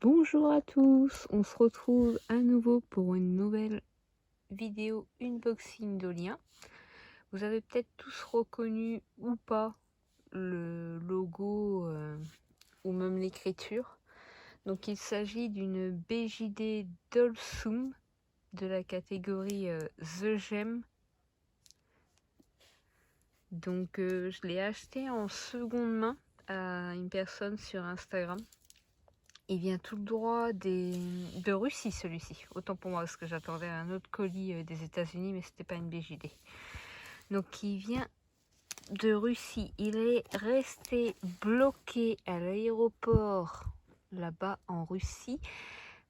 Bonjour à tous, on se retrouve à nouveau pour une nouvelle vidéo unboxing d'Olien. Vous avez peut-être tous reconnu ou pas le logo ou même l'écriture. Donc il s'agit d'une BJD Dolsum de la catégorie The Gem. Donc je l'ai acheté en seconde main à une personne sur Instagram. Il vient tout droit de Russie, celui-ci. Autant pour moi, parce que j'attendais un autre colis des États-Unis, mais c'était pas une BJD. Donc, il vient de Russie. Il est resté bloqué à l'aéroport, là-bas en Russie,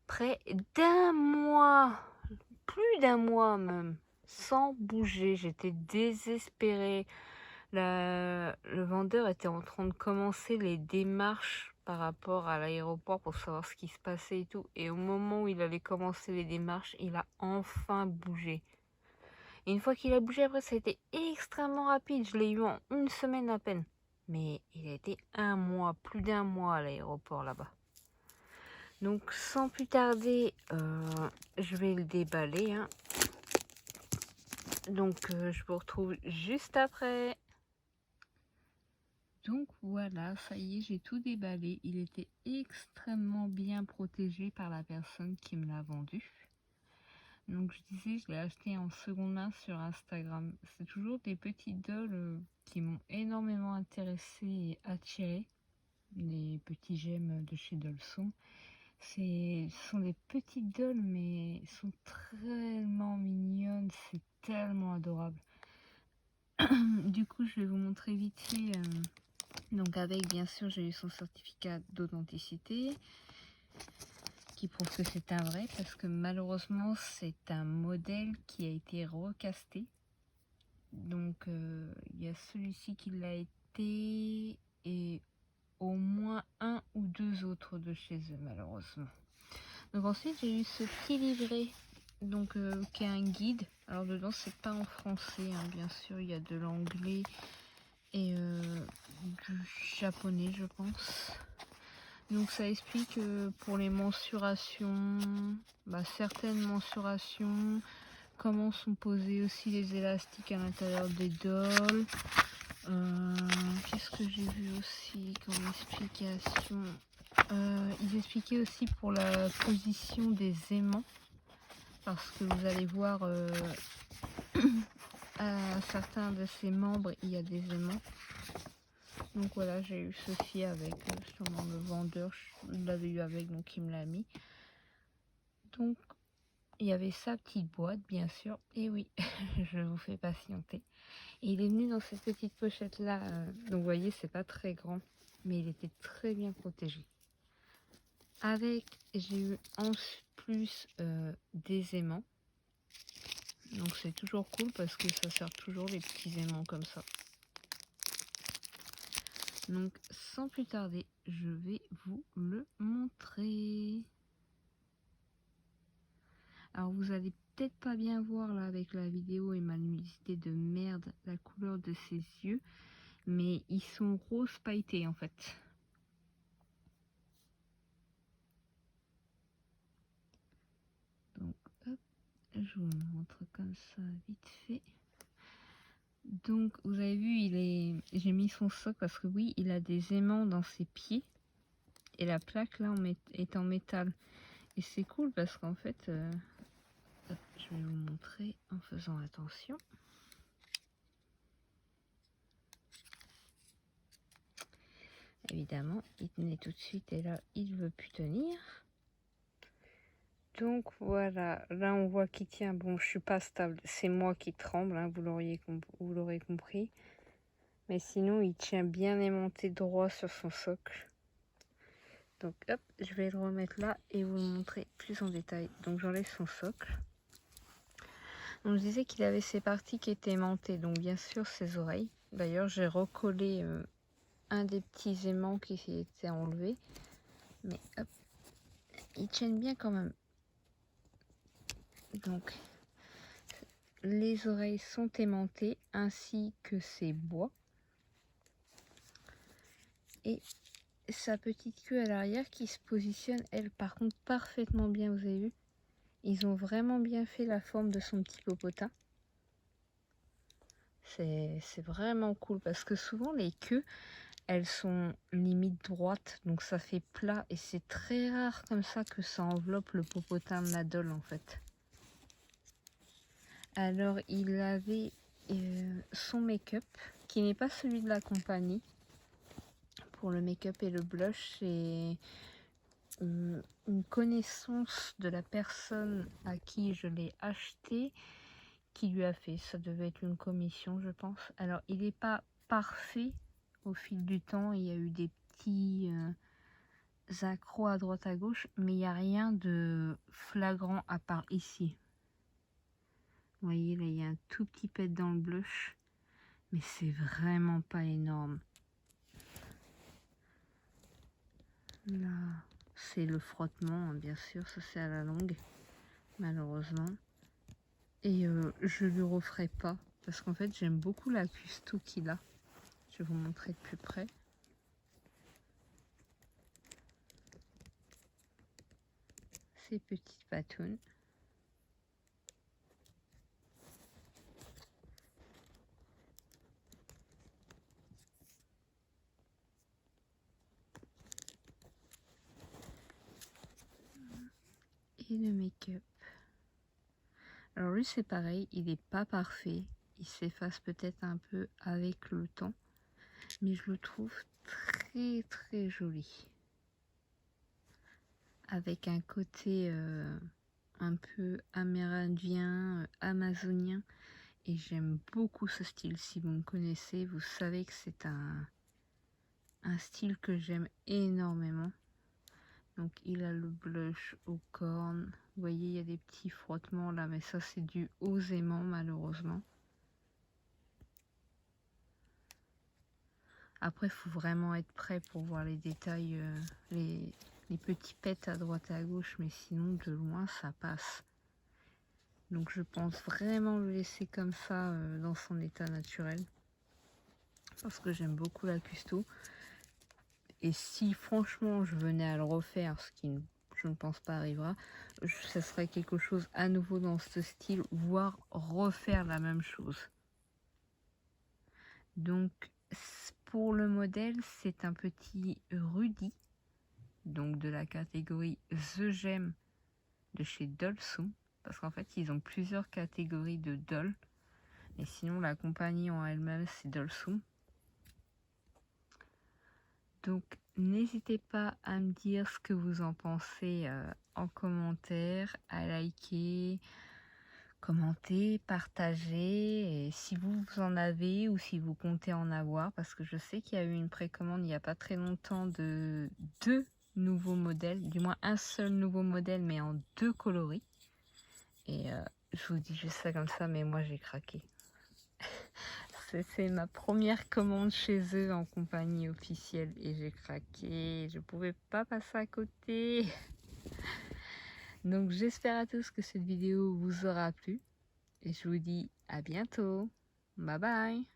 près d'un mois, plus d'un mois même, sans bouger. J'étais désespérée. Le vendeur était en train de commencer les démarches par rapport à l'aéroport pour savoir ce qui se passait et tout. Et au moment où il allait commencer les démarches, il a enfin bougé. Et une fois qu'il a bougé, après, ça a été extrêmement rapide. Je l'ai eu en une semaine à peine. Mais il a été un mois, plus d'un mois à l'aéroport là-bas. Donc sans plus tarder, je vais le déballer. Hein. Donc je vous retrouve juste après. Donc voilà, ça y est, j'ai tout déballé. Il était extrêmement bien protégé par la personne qui me l'a vendu. Donc je disais, je l'ai acheté en seconde main sur Instagram. C'est toujours des petites dolls qui m'ont énormément intéressée et attirée. Les petits gemmes de chez Dolson. Ce sont des petites dolls, mais elles sont tellement mignonnes. C'est tellement adorable. Du coup, je vais vous montrer vite fait... Donc avec, bien sûr, j'ai eu son certificat d'authenticité qui prouve que c'est un vrai, parce que malheureusement, c'est un modèle qui a été recasté. Donc, il y a celui-ci qui l'a été et au moins un ou deux autres de chez eux, malheureusement. Donc ensuite, j'ai eu ce petit livret, donc qui est un guide. Alors dedans, c'est pas en français, hein, bien sûr, il y a de l'anglais et du japonais, je pense. Donc ça explique pour les mensurations, certaines mensurations, comment sont posés aussi les élastiques à l'intérieur des dolls. Qu'est-ce que j'ai vu aussi comme explication? Ils expliquaient aussi pour la position des aimants, parce que vous allez voir à certains de ces membres il y a des aimants. Donc voilà, j'ai eu ceci avec sûrement le vendeur, je l'avais eu avec, donc il me l'a mis. Donc il y avait sa petite boîte, bien sûr, et oui, je vous fais patienter. Et il est venu dans cette petite pochette là, donc vous voyez, c'est pas très grand, mais il était très bien protégé. Avec, j'ai eu en plus des aimants. Donc c'est toujours cool parce que ça sert toujours les petits aimants comme ça. Donc sans plus tarder, je vais vous le montrer. Alors vous allez peut-être pas bien voir là avec la vidéo et ma luminosité de merde la couleur de ses yeux, mais ils sont rose pailletés en fait. Donc hop, je vous le montre comme ça vite fait. Donc vous avez vu, j'ai mis son socle parce que oui, il a des aimants dans ses pieds et la plaque là est en métal. Et c'est cool parce qu'en fait, je vais vous montrer en faisant attention. Évidemment, il tenait tout de suite et là, il ne veut plus tenir. Donc voilà, là on voit qu'il tient. Bon, je suis pas stable, c'est moi qui tremble, hein, vous l'aurez compris. Mais sinon, il tient bien aimanté droit sur son socle. Donc hop, je vais le remettre là et vous le montrer plus en détail. Donc j'enlève son socle. Donc je disais qu'il avait ses parties qui étaient aimantées, donc bien sûr ses oreilles. D'ailleurs j'ai recollé un des petits aimants qui s'était enlevé. Mais hop, ils tiennent bien quand même. Donc les oreilles sont aimantées ainsi que ses bois. Et sa petite queue à l'arrière qui se positionne, elle, par contre, parfaitement bien, vous avez vu. Ils ont vraiment bien fait la forme de son petit popotin. C'est vraiment cool parce que souvent les queues, elles sont limite droites, donc ça fait plat et c'est très rare comme ça que ça enveloppe le popotin de la doll en fait. Alors il avait son make-up qui n'est pas celui de la compagnie. Pour le make-up et le blush, c'est une connaissance de la personne à qui je l'ai acheté qui lui a fait. Ça devait être une commission, je pense. Alors il n'est pas parfait au fil du temps, il y a eu des petits accros à droite à gauche, mais il n'y a rien de flagrant à part ici. Vous voyez, là il y a un tout petit pet dans le blush, mais c'est vraiment pas énorme. Là, c'est le frottement, hein, bien sûr, ça c'est à la longue, malheureusement. Et je lui referai pas, parce qu'en fait j'aime beaucoup la custo qu'il a. Je vais vous montrer de plus près. Ces petites patounes. Et le make-up. Alors lui c'est pareil, il n'est pas parfait. Il s'efface peut-être un peu avec le temps. Mais je le trouve très très joli. Avec un côté un peu amérindien, amazonien. Et j'aime beaucoup ce style. Si vous me connaissez, vous savez que c'est un style que j'aime énormément. Donc il a le blush aux cornes. Vous voyez, il y a des petits frottements là, mais ça c'est dû aux aimants malheureusement. Après, il faut vraiment être prêt pour voir les détails, les petits pets à droite et à gauche, mais sinon de loin ça passe. Donc je pense vraiment le laisser comme ça dans son état naturel. Parce que j'aime beaucoup la custo. Et si franchement je venais à le refaire, ce qui je ne pense pas arrivera, ça serait quelque chose à nouveau dans ce style, voire refaire la même chose. Donc pour le modèle, c'est un petit Rudy, donc de la catégorie The Gem de chez Dolsum, parce qu'en fait ils ont plusieurs catégories de doll, et sinon la compagnie en elle-même c'est Dolsum. Donc n'hésitez pas à me dire ce que vous en pensez en commentaire, à liker, commenter, partager, et si vous en avez ou si vous comptez en avoir, parce que je sais qu'il y a eu une précommande il n'y a pas très longtemps de 2 nouveaux modèles, du moins un seul nouveau modèle mais en 2 coloris. Et je vous dis juste ça comme ça, mais moi j'ai craqué. C'est ma première commande chez eux en compagnie officielle et j'ai craqué. Je pouvais pas passer à côté. Donc j'espère à tous que cette vidéo vous aura plu et je vous dis à bientôt. Bye bye.